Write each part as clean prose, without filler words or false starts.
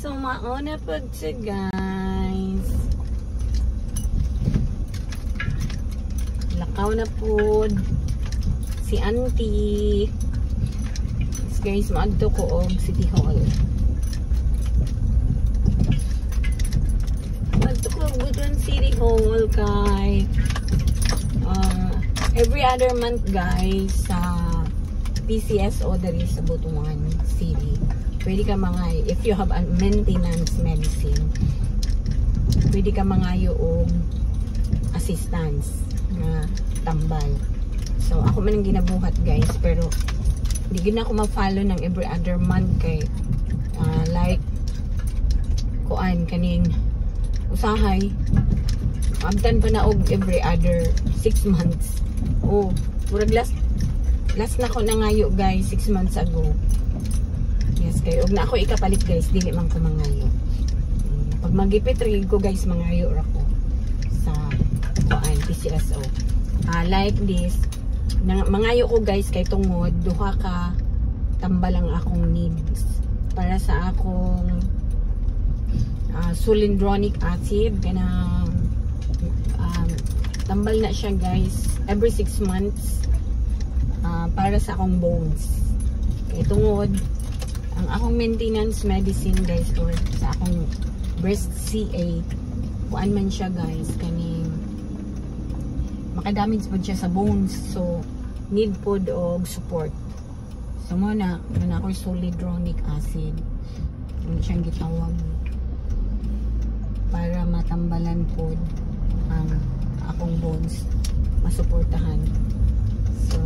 So, mauna po siya, guys. Lakaw na po si auntie. Guys, maadto ko og City Hall. Maadto ko og Butuan City Hall kay every other month, guys, sa PCSO dari sa Butuan City. Pwede ka mangayo if you have a maintenance medicine. Pwede ka mangayo og assistance na tambal. So ako man ang ginabuhat, guys, pero hindi gina ako mag-follow ng every other month kay like kuan kaning usahay abtan pa na og every other 6 months. Oh, murag last na ko nangayo, guys, 6 months ago. Yes, kay og na ako ikapalit, guys, dili man ko mangayo. Pag magipit rig ko, guys, mangayo ra ko sa kuan PCSO. Like this mangayo ko, guys, kay tungod duha ka tambalang akong needs para sa akong sulindronic acid kanang tambal na siya, guys, every 6 months para sa akong bones. Kay tungod ang akong maintenance medicine, guys, or sa akong breast CA kuan man siya, guys, kaning makadamage po siya sa bones, so need po og support. So muna ako sulindronic acid, ano siyang gitawag, para matambalan po ang akong bones, masuportahan. So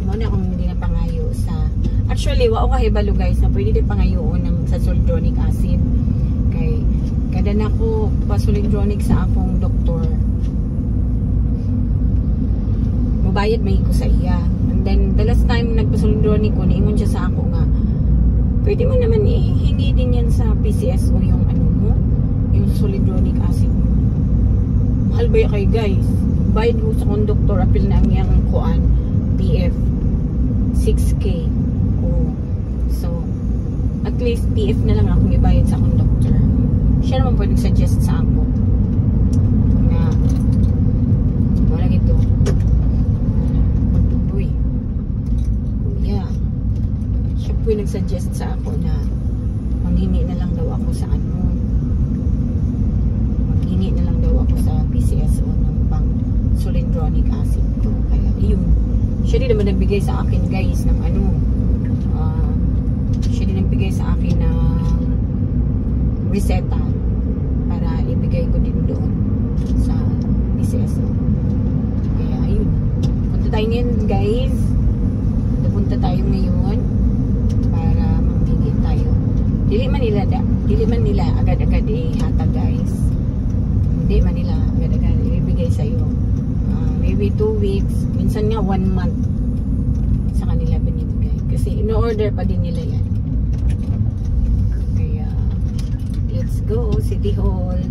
muna akong hindi na pangayo sa, actually wa ko kahibalo, guys, na pwede din pangayoon ng sa sulindronic acid kay kada na ko pa sulindronic sa akong doktor, bayad may ko sa iya. And then the last time nagpasulindronic ko, niingon siya sa ako nga pwede mo naman ihingi din yan sa PCSO yung ano mo, yung sulindronic acid mo. Mahal ba yung kay, guys? Bayad ko sa konduktor, apil na ang yung kuan PF 6K. Oh. So at least PF na lang akong ibayad sa konduktor. Siya naman pwede suggest sa ako na wala gito. Nagsuggest sa ako na manghingi na lang daw ako sa ano, manghingi na lang daw ako sa PCSO ng pang sulindronic acid ko. Kaya yun, siya din naman nagbigay sa akin, guys, ng ano, siya din nagbigay sa akin ng reseta para ibigay ko din doon sa PCSO. Kaya yun, punta tayo ngayon, guys, punta tayo ngayon para mamili tayo. Dili man nila agad-agad ihatag, guys. Hindi man nila agad-agad ibibigay sa iyo. Maybe 2 weeks, minsan nga 1 month sa kanila binibigay. Kasi in-order pa din nila yan. Kaya let's go City Hall.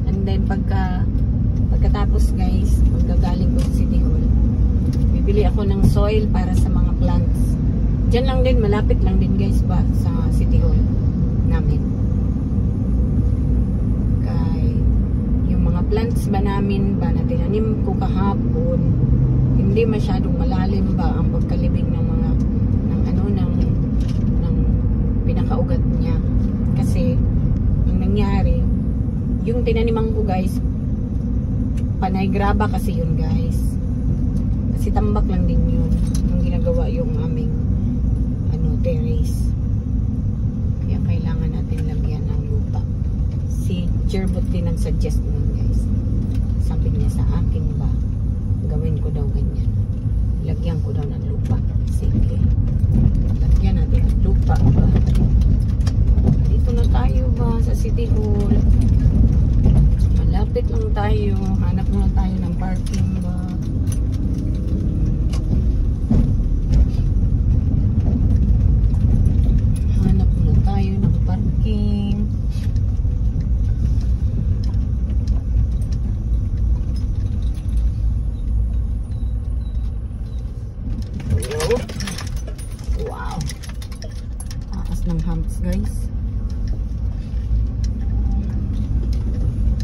And then pagkatapos, guys, pagkagaling ko sa City Hall, bibili ako ng soil para sa mga plants. Diyan lang din, malapit lang din, guys, ba sa City Hall namin. Kay yung mga plants ba namin ba na tinanim ko kahapon, hindi masyadong malalim ba ang pagkalibig ng mga ng pinakaugat niya. Kasi ang nangyari, yung tinaniman ko, guys, panay graba kasi yun, guys. Kasi tambak lang din yun yung ginagawa yung aming terrace. Kaya kailangan natin lagyan ng lupa. Si Jerbot din nag-suggest nun, guys. Sabi niya sa akin ba, gawin ko daw ganyan. Lagyan ko daw ng lupa. Sige. Lagyan natin ng lupa ba. Dito na tayo ba sa City Hall. Malapit lang tayo. Hanap na tayo ng parking ba. guys.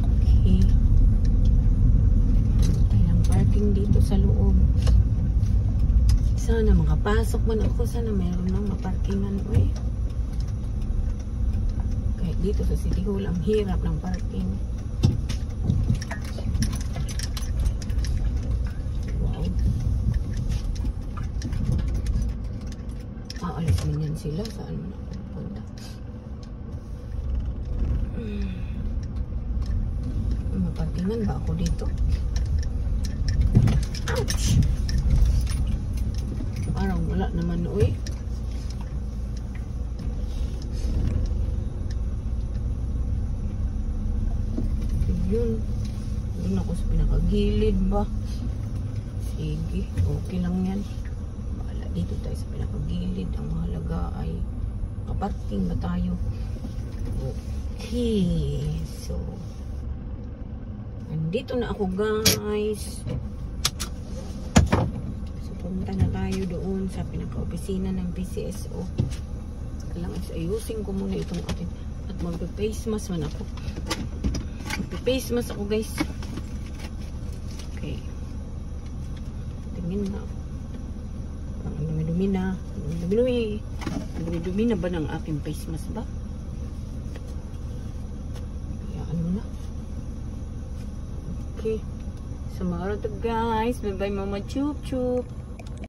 Okay. Tayong parking dito sa loob. Sana makapasok man ako. Sana mayroon nang maparkingan. Uy. Kahit dito sa City Hall, ang hirap ng parking. Wow. Aalis man yan sila. Saan mo na pupunta? Maparkingan ba ako dito? Ouch! Parang wala naman, uy. Yun. Yun ako sa pinakagilid ba? Sige. Okay lang yan. Bahala dito tayo sa pinakagilid. Ang mahalaga ay kaparking ba tayo? Okay. So, andito na ako, guys. Punta na tayo doon sa pinaka-opisina ng PCSO. Kailangan ayusin ko muna itong akin. At mag-face mask man ako. Mag-face mask ako, guys. Okay. Tingin na. Ang dumi-dumi na. Dumi-dumi na ba ng aking face mask ba? Hayaan mo na. Okay. So, mga guys. Bye-bye, Mama Chup Chup.